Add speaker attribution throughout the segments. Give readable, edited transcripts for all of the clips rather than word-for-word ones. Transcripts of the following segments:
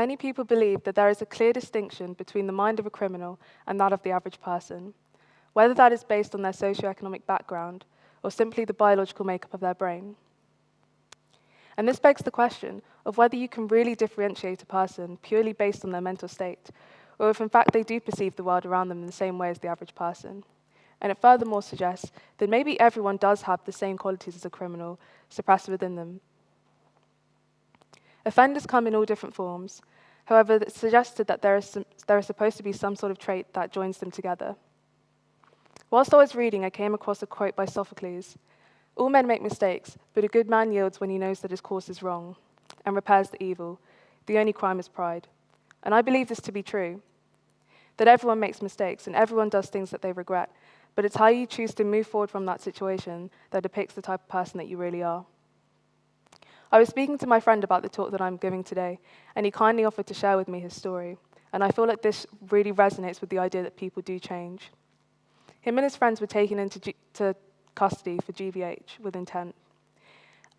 Speaker 1: Many people believe that there is a clear distinction between the mind of a criminal and that of the average person, whether that is based on their socioeconomic background or simply the biological makeup of their brain. And this begs the question of whether you can really differentiate a person purely based on their mental state, or if in fact they do perceive the world around them in the same way as the average person. And it furthermore suggests that maybe everyone does have the same qualities as a criminal suppressed within them. Offenders come in all different forms. However, it's suggested that there is supposed to be some sort of trait that joins them together. Whilst I was reading, I came across a quote by Sophocles. All men make mistakes, but a good man yields when he knows that his course is wrong, and repairs the evil. The only crime is pride. And I believe this to be true, that everyone makes mistakes, and everyone does things that they regret, but it's how you choose to move forward from that situation that depicts the type of person that you really are. I was speaking to my friend about the talk that I'm giving today, and he kindly offered to share with me his story, and I feel like this really resonates with the idea that people do change. Him and his friends were taken into custody for GBH with intent,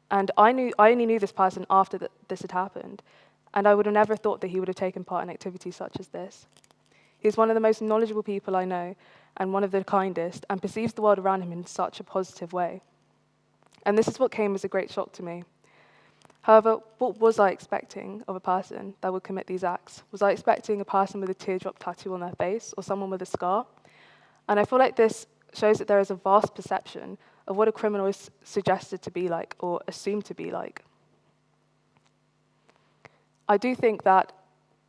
Speaker 1: and I only knew this person after this had happened, and I would have never thought that he would have taken part in activities such as this. He's one of the most knowledgeable people I know, and one of the kindest, and perceives the world around him in such a positive way. And this is what came as a great shock to me. However, what was I expecting of a person that would commit these acts? Was I expecting a person with a teardrop tattoo on their face, or someone with a scar? And I feel like this shows that there is a vast perception of what a criminal is suggested to be like, or assumed to be like. I do think that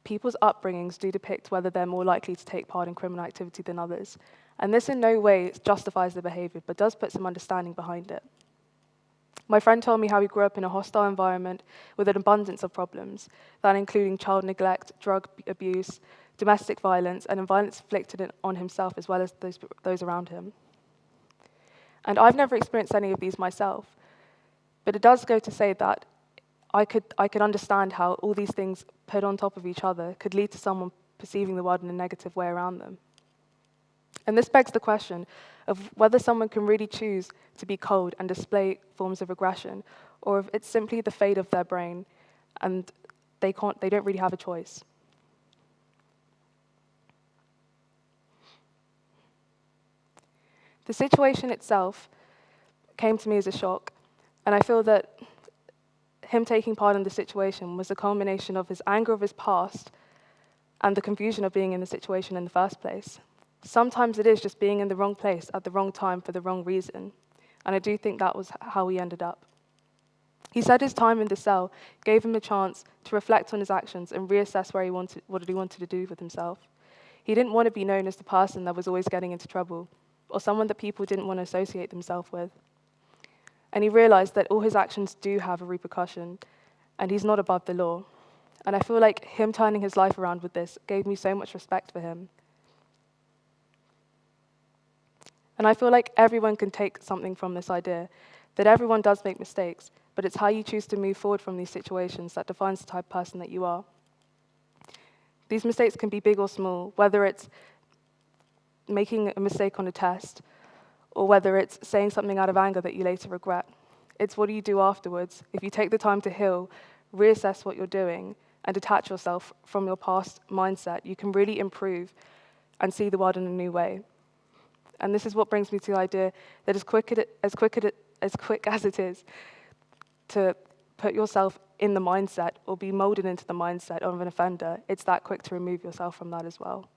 Speaker 1: people's upbringings do depict whether they're more likely to take part in criminal activity than others. And this in no way justifies their behavior, but does put some understanding behind it. My friend told me how he grew up in a hostile environment with an abundance of problems, that including child neglect, drug abuse, domestic violence, and violence inflicted on himself as well as those around him. And I've never experienced any of these myself, but it does go to say that I could understand how all these things put on top of each other could lead to someone perceiving the world in a negative way around them. And this begs the question of whether someone can really choose to be cold and display forms of aggression, or if it's simply the fate of their brain and they don't really have a choice. The situation itself came to me as a shock, and I feel that him taking part in the situation was a culmination of his anger of his past and the confusion of being in the situation in the first place. Sometimes it is just being in the wrong place at the wrong time for the wrong reason, and I do think that was how he ended up. He said his time in the cell gave him a chance to reflect on his actions and reassess what he wanted to do with himself. He didn't want to be known as the person that was always getting into trouble, or someone that people didn't want to associate themselves with. And he realized that all his actions do have a repercussion, and he's not above the law. And I feel like him turning his life around with this gave me so much respect for him. And I feel like everyone can take something from this idea, that everyone does make mistakes, but it's how you choose to move forward from these situations that defines the type of person that you are. These mistakes can be big or small, whether it's making a mistake on a test, or whether it's saying something out of anger that you later regret. It's what do you do afterwards? If you take the time to heal, reassess what you're doing, and detach yourself from your past mindset, you can really improve and see the world in a new way. And this is what brings me to the idea that as quick as it is to put yourself in the mindset or be molded into the mindset of an offender, it's that quick to remove yourself from that as well.